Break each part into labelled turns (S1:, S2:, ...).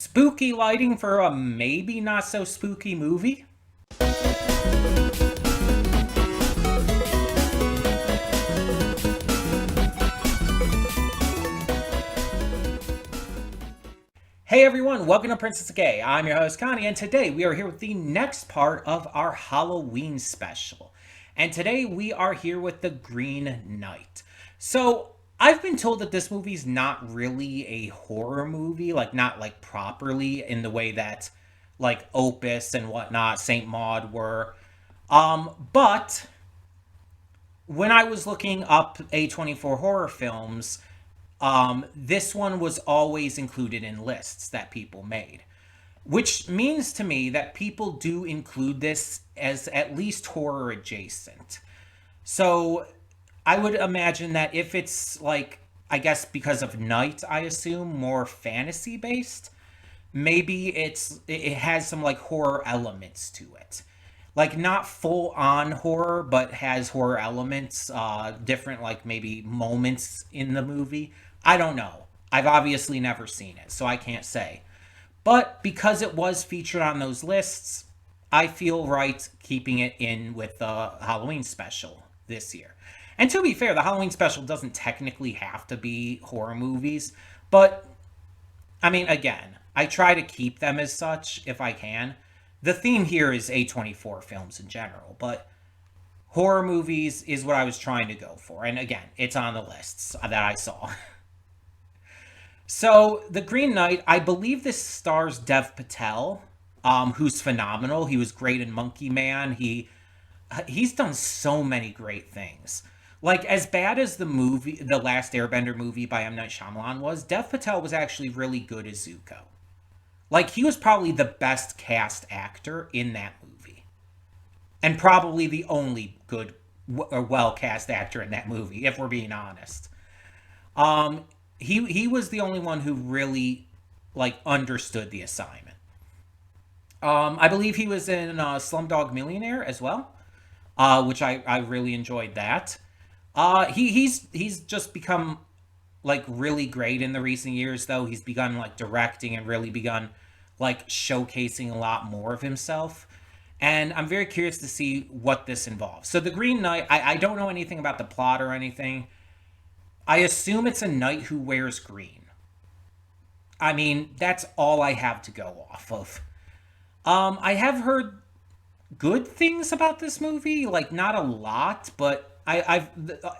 S1: Spooky lighting for a maybe not so spooky movie? Hey everyone, welcome to Princess Gay. I'm your host Connie, and today we are here with the next part of our Halloween special. And today we are here with The Green Knight. So, I've been told that this movie's not really a horror movie, like not like properly in the way that like Opus and whatnot, Saint Maud were. But when I was looking up A24 horror films, this one was always included in lists that people made, which means to me that people do include this as at least horror adjacent. So I would imagine that if it's like, I guess because of night, I assume more fantasy based, maybe it has some like horror elements to it, like not full on horror but has horror elements, different like maybe moments in the movie. I don't know, I've obviously never seen it so I can't say, but because it was featured on those lists, I feel right keeping it in with the Halloween special this year. And to be fair, the Halloween special doesn't technically have to be horror movies, but I mean, again, I try to keep them as such if I can. The theme here is A24 films in general, but horror movies is what I was trying to go for. And again, it's on the lists that I saw. So, The Green Knight, I believe this stars Dev Patel, who's phenomenal. He was great in Monkey Man. He's done so many great things. Like, as bad as the last Airbender movie by M. Night Shyamalan was, Dev Patel was actually really good as Zuko. Like, he was probably the best cast actor in that movie. And probably the only good or well cast actor in that movie, if we're being honest. Um, he was the only one who really, like, understood the assignment. I believe he was in Slumdog Millionaire as well, which I really enjoyed that. He's just become like really great in the recent years though. He's begun like directing and really begun like showcasing a lot more of himself. And I'm very curious to see what this involves. So the Green Knight, I don't know anything about the plot or anything. I assume it's a knight who wears green. I mean, that's all I have to go off of. I have heard good things about this movie, like not a lot, but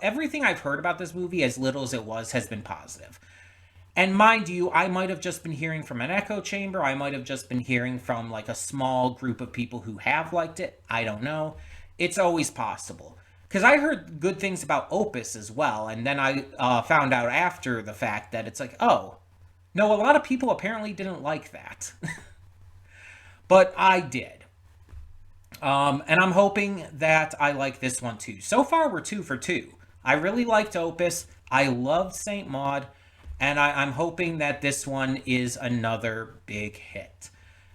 S1: everything I've heard about this movie, as little as it was, has been positive. And mind you, I might have just been hearing from an echo chamber. I might have just been hearing from like a small group of people who have liked it. I don't know. It's always possible. Because I heard good things about Opus as well, and then I found out after the fact that it's like, oh, no, a lot of people apparently didn't like that. But I did. And I'm hoping that I like this one too. So far, we're two for two. I really liked Opus. I loved Saint Maud. And I'm hoping that this one is another big hit.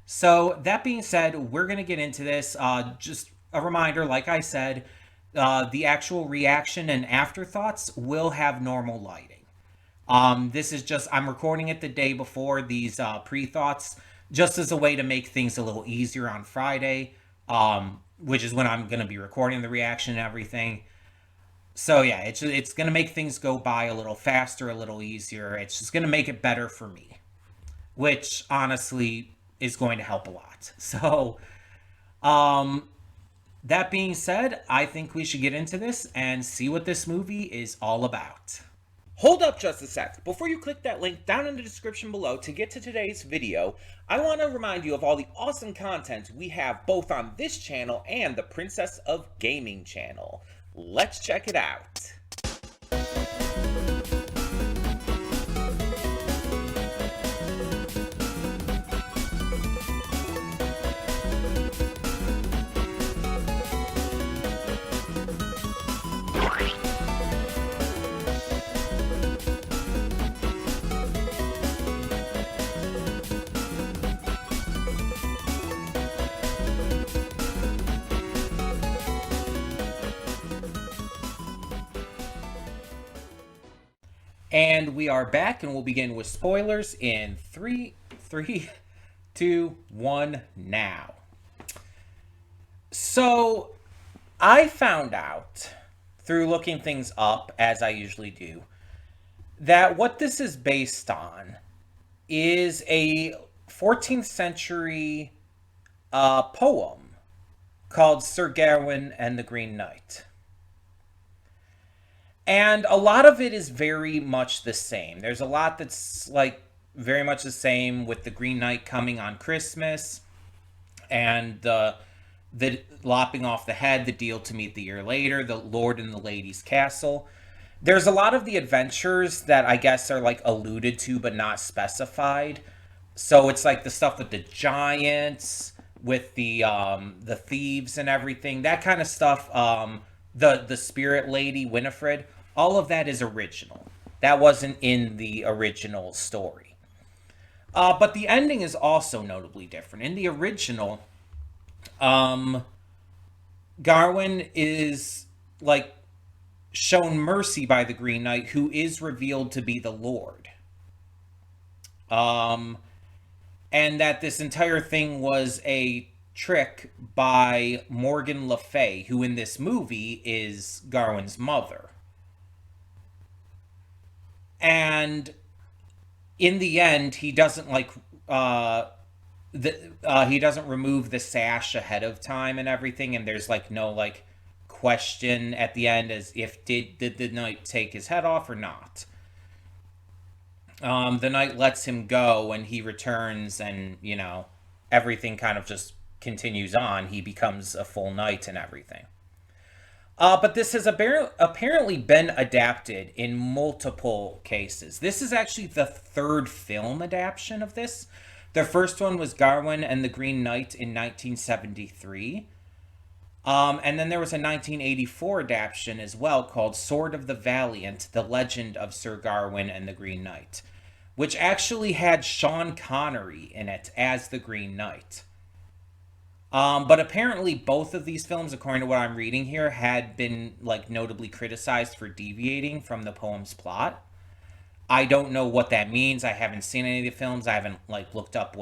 S1: So, that being said, we're going to get into this. Just a reminder, like I said, the actual reaction and afterthoughts will have normal lighting. This is just, I'm recording it the day before these pre-thoughts, just as a way to make things a little easier on Friday, which is when I'm going to be recording the reaction and everything. So yeah, it's going to make things go by a little faster, a little easier. It's just going to make it better for me, which honestly is going to help a lot. So, that being said, I think we should get into this and see what this movie is all about. Hold up just a sec. Before you click that link down in the description below to get to today's video, I want to remind you of all the awesome content we have both on this channel and the Princess of Gaming channel. Let's check it out. And we are back, and we'll begin with spoilers in 3, three, two, one, now. So I found out through looking things up, as I usually do, that what this is based on is a 14th century poem called Sir Gawain and the Green Knight. And a lot of it is very much the same. There's a lot that's like very much the same, with the Green Knight coming on Christmas and the lopping off the head, the deal to meet the year later, the Lord and the Lady's castle. There's a lot of the adventures that I guess are like alluded to but not specified. So it's like the stuff with the giants, with the thieves and everything, that kind of stuff. The spirit lady Winifred, all of that is original. That wasn't in the original story. But the ending is also notably different. In the original, Gawain is like shown mercy by the Green Knight, who is revealed to be the Lord. And that this entire thing was a trick by Morgan Le Fay, who in this movie is Gawain's mother. And in the end, he doesn't he doesn't remove the sash ahead of time and everything, and there's like no like question at the end as if did the knight take his head off or not. The knight lets him go and he returns, and everything kind of just continues on. He becomes a full knight and everything. But this has apparently been adapted in multiple cases. This is actually the third film adaptation of this. The first one was Gawain and the Green Knight in 1973. And then there was a 1984 adaptation as well called Sword of the Valiant, The Legend of Sir Gawain and the Green Knight, which actually had Sean Connery in it as the Green Knight. But apparently both of these films, according to what I'm reading here, had been like notably criticized for deviating from the poem's plot. I don't know what that means. I haven't seen any of the films. I haven't like looked up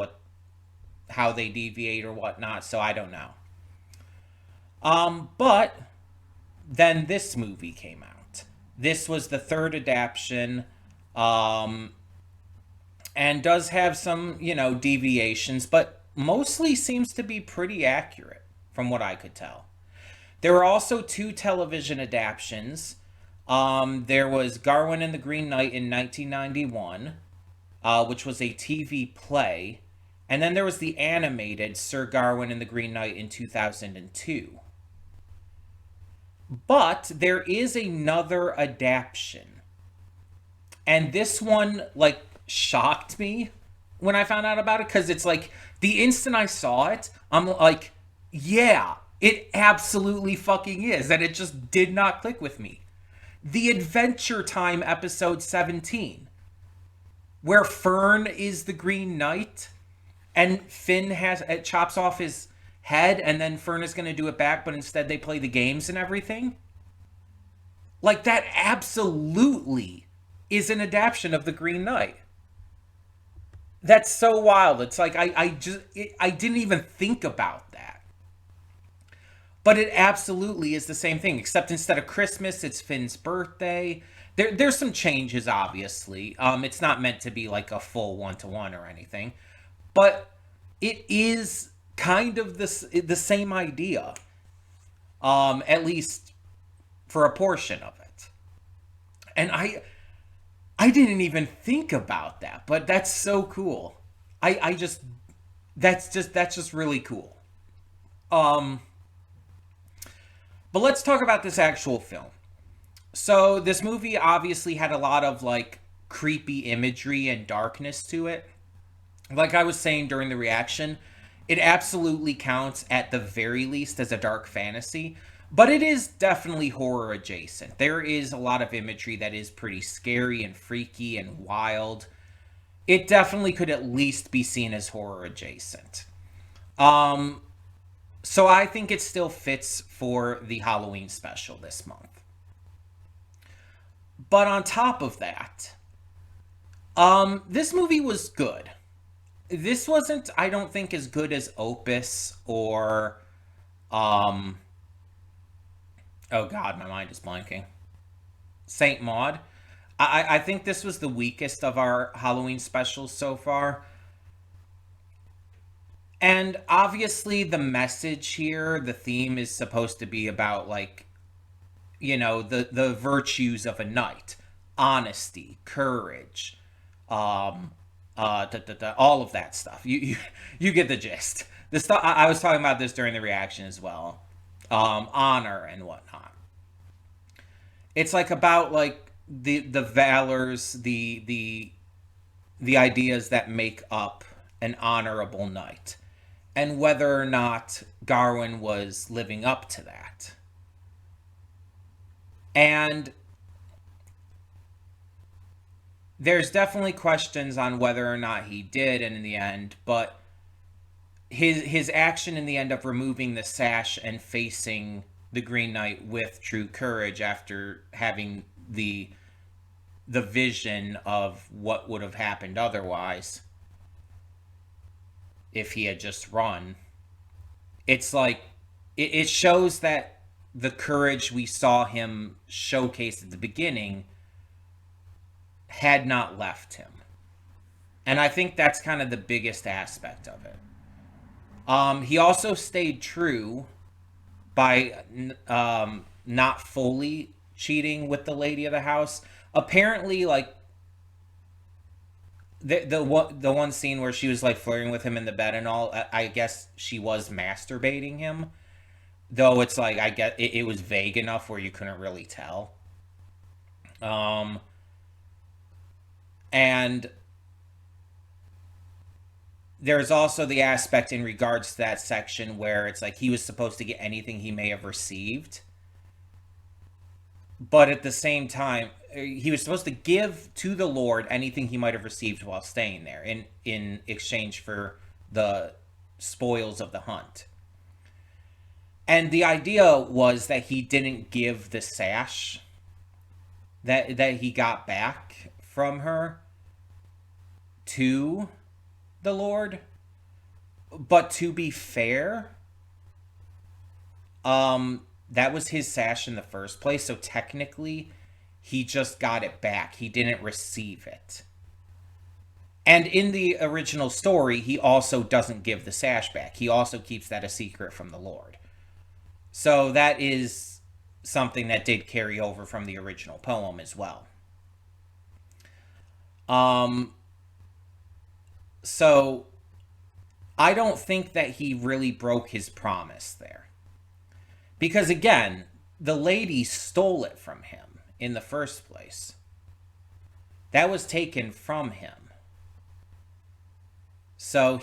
S1: how they deviate or whatnot, so I don't know. But then this movie came out. This was the third adaptation, and does have some, deviations, but mostly seems to be pretty accurate from what I could tell. There were also two television adaptations. There was Gawain and the Green Knight in 1991, which was a TV play. And then there was the animated Sir Gawain and the Green Knight in 2002. But there is another adaptation. And this one, shocked me when I found out about it, because it's the instant I saw it, I'm like, yeah, it absolutely fucking is. And it just did not click with me. The Adventure Time episode 17, where Fern is the Green Knight and Finn chops off his head, and then Fern is going to do it back, but instead they play the games and everything. That absolutely is an adaptation of the Green Knight. That's so wild. It's I didn't even think about that. But it absolutely is the same thing, except instead of Christmas, it's Finn's birthday. There's some changes, obviously. It's not meant to be like a full one-to-one or anything. But it is kind of the same idea. At least for a portion of it. And I didn't even think about that, but that's so cool. That's just really cool. But let's talk about this actual film. So this movie obviously had a lot of creepy imagery and darkness to it. Like I was saying during the reaction, it absolutely counts at the very least as a dark fantasy, but it is definitely horror adjacent. There is a lot of imagery that is pretty scary and freaky and wild. It definitely could at least be seen as horror adjacent. So I think it still fits for the Halloween special this month. But on top of that, this movie was good. this wasn't, I don't think, as good as Opus or um oh god, my mind is blanking. Saint Maud. I think this was the weakest of our Halloween specials so far. And obviously the message here, the theme is supposed to be about like, the virtues of a knight. Honesty, courage, um all of that stuff. You get the gist. The stuff I was talking about this during the reaction as well. Honor and whatnot. It's like about like the valors, the ideas that make up an honorable knight, and whether or not Garwin was living up to that. And there's definitely questions on whether or not he did, and in the end, but his action in the end of removing the sash and facing the Green Knight with true courage after having the vision of what would have happened otherwise if he had just run. It's like it shows that the courage we saw him showcase at the beginning had not left him. And I think that's kind of the biggest aspect of it. He also stayed true by not fully cheating with the lady of the house. Apparently, like the one scene where she was like flirting with him in the bed and all, I guess she was masturbating him. Though it's like I get it was vague enough where you couldn't really tell. Um, and there's also the aspect in regards to that section where it's like he was supposed to get anything he may have received, but at the same time he was supposed to give to the Lord anything he might have received while staying there in exchange for the spoils of the hunt. And the idea was that he didn't give the sash that he got back from her to the Lord. But to be fair, that was his sash in the first place, so technically he just got it back. He didn't receive it. And in the original story, he also doesn't give the sash back. He also keeps that a secret from the Lord. So that is something that did carry over from the original poem as well. Um, so I don't think that he really broke his promise there. Because again, the lady stole it from him in the first place. That was taken from him. So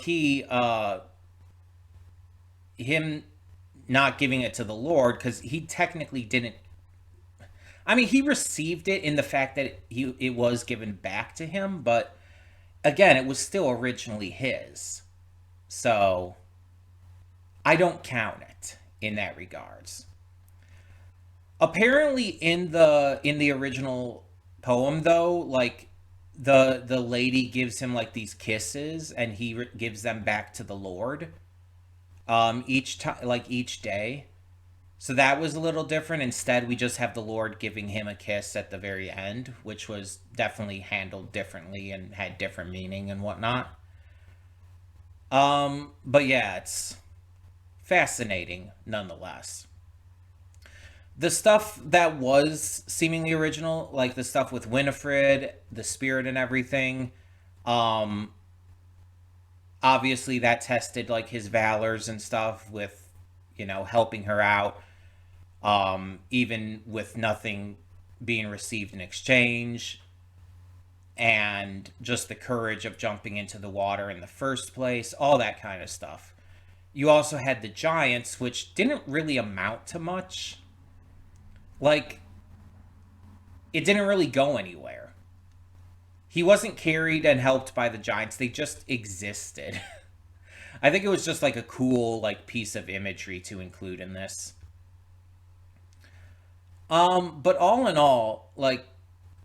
S1: him not giving it to the Lord, because he technically didn't. I mean, he received it in the fact that it was given back to him, but again, it was still originally his. So I don't count it in that regards. Apparently, in the original poem, though, like the lady gives him like these kisses, and he gives them back to the Lord. Each time, like each day. So that was a little different. Instead, we just have the Lord giving him a kiss at the very end, which was definitely handled differently and had different meaning and whatnot. But yeah, it's fascinating nonetheless. The stuff that was seemingly original, like the stuff with Winifred, the spirit and everything, um, obviously that tested like his valors and stuff with, helping her out, even with nothing being received in exchange, and just the courage of jumping into the water in the first place, all that kind of stuff. You also had the giants, which didn't really amount to much. Like, it didn't really go anywhere. He wasn't carried and helped by the giants, they just existed. I think it was just like a cool like piece of imagery to include in this. But all in all, like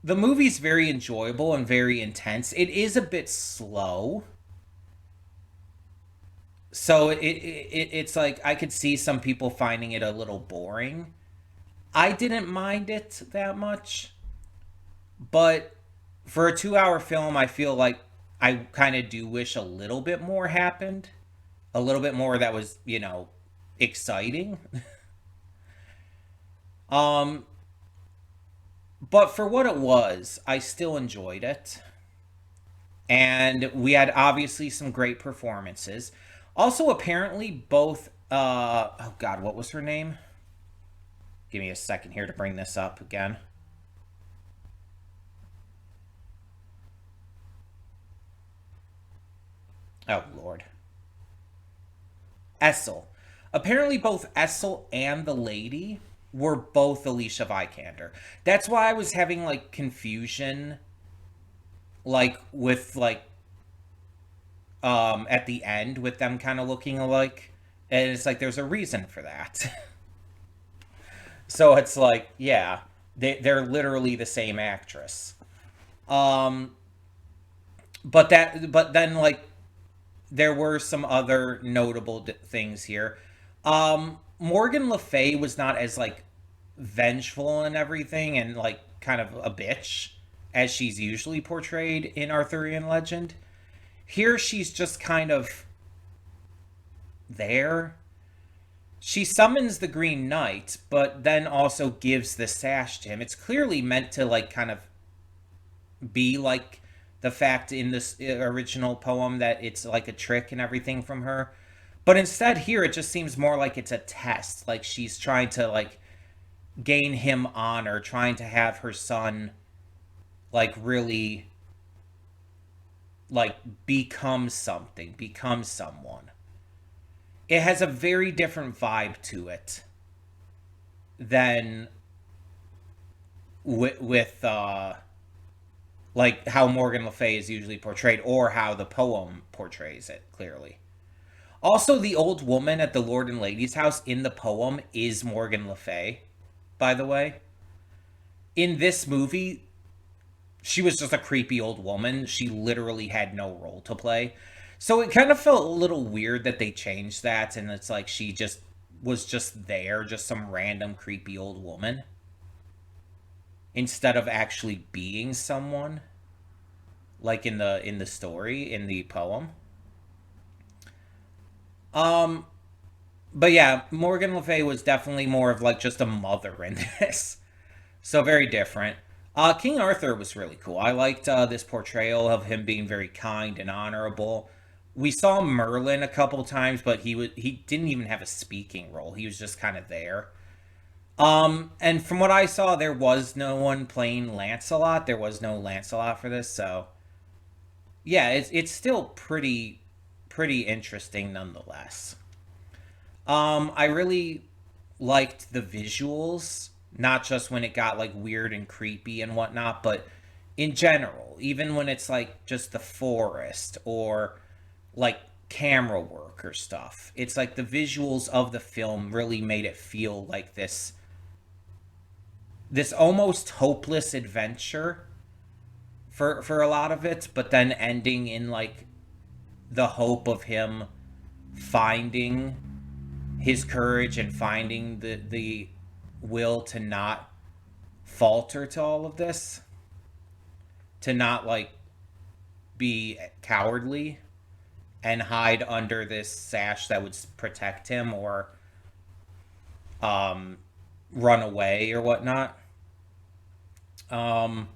S1: the movie's very enjoyable and very intense. It is a bit slow, So it's like I could see some people finding it a little boring. I didn't mind it that much, but for a 2 hour film, I feel like I kind of do wish a little bit more happened, a little bit more that was, exciting. Um, but for what it was, I still enjoyed it. And we had obviously some great performances. Also, apparently, both, oh God, what was her name? Give me a second here to bring this up again. Oh, Lord. Essel. Apparently, both Essel and the lady were both Alicia Vikander. That's why I was having like confusion, like with like at the end with them kind of looking alike, and it's like there's a reason for that. So it's like, yeah, they're literally the same actress. Um, but then like there were some other notable things here. Morgan Le Fay was not as like vengeful and everything, and like kind of a bitch as she's usually portrayed in Arthurian legend. Here, she's just kind of there. She summons the Green Knight, but then also gives the sash to him. It's clearly meant to like kind of be like the fact in this original poem that it's like a trick and everything from her. But instead here it just seems more like it's a test. Like she's trying to like gain him honor, trying to have her son like really like become something, become someone. It has a very different vibe to it than with like how Morgan Le Fay is usually portrayed or how the poem portrays it clearly. Also, the old woman at the Lord and Lady's house in the poem is Morgan Le Fay, by the way. In this movie, she was just a creepy old woman. She literally had no role to play. So it kind of felt a little weird that they changed that and it's like she just was just there, just some random creepy old woman instead of actually being someone like in the story in the poem. Um but yeah, Morgan Le Fay was definitely more of like just a mother in this. So very different. King Arthur was really cool. I liked this portrayal of him being very kind and honorable. We saw Merlin a couple times, but he didn't even have a speaking role. He was just kind of there. And from what I saw, there was no one playing Lancelot. There was no Lancelot for this, so yeah, it's still pretty interesting nonetheless. I really liked the visuals, not just when it got like weird and creepy and whatnot, but in general, even when it's like just the forest or like camera work or stuff. It's like the visuals of the film really made it feel like this almost hopeless adventure for a lot of it, but then ending in like the hope of him finding his courage and finding the will to not falter to all of this, to not like be cowardly and hide under this sash that would protect him or um, run away or whatnot. Um,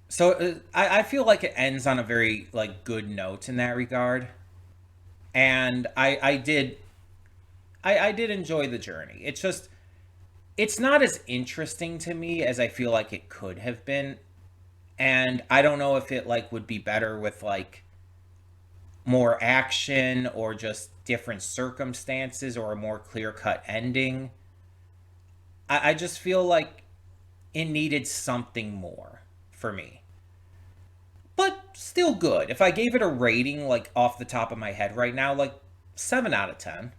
S1: so I feel like it ends on a very like good note in that regard, and I did enjoy the journey. It's just it's not as interesting to me as I feel like it could have been, and I don't know if it like would be better with like more action or just different circumstances or a more clear cut ending. I just feel like it needed something more for me. But still good. If I gave it a rating, like off the top of my head right now, like 7 out of 10,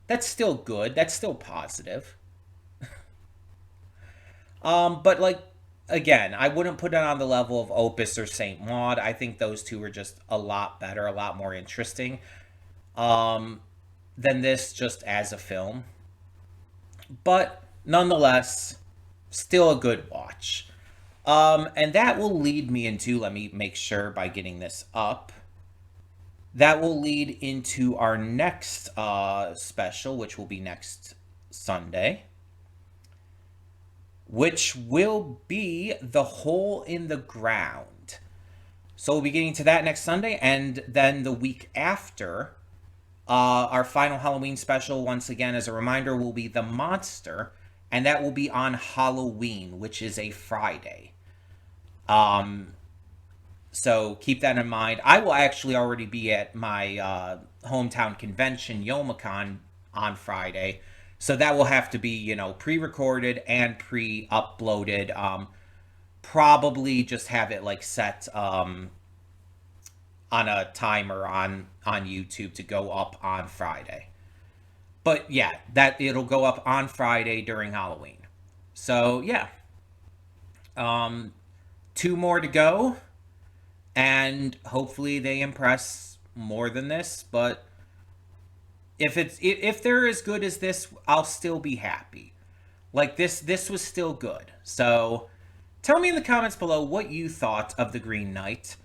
S1: that's still good. That's still positive. But like, again, I wouldn't put it on the level of Opus or Saint Maud. I think those two are just a lot better, a lot more interesting. than this just as a film. But nonetheless, still a good watch. And that will lead me into, let me make sure by getting this up, that will lead into our next special, which will be next Sunday, which will be The Hole in the Ground. So we'll be getting to that next Sunday, and then the week after, our final Halloween special, once again, as a reminder, will be The Monster, and that will be on Halloween, which is a Friday. So keep that in mind. I will actually already be at my hometown convention, YomaCon, on Friday. So that will have to be, pre-recorded and pre-uploaded. Probably just have it like set on a timer on YouTube to go up on Friday. But yeah, that it'll go up on Friday during Halloween. So yeah, 2 more to go, and hopefully they impress more than this. But if they're as good as this, I'll still be happy. Like this was still good. So tell me in the comments below what you thought of The Green Knight,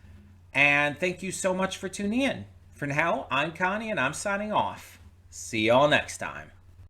S1: and thank you so much for tuning in. For now, I'm Connie, and I'm signing off. See y'all next time.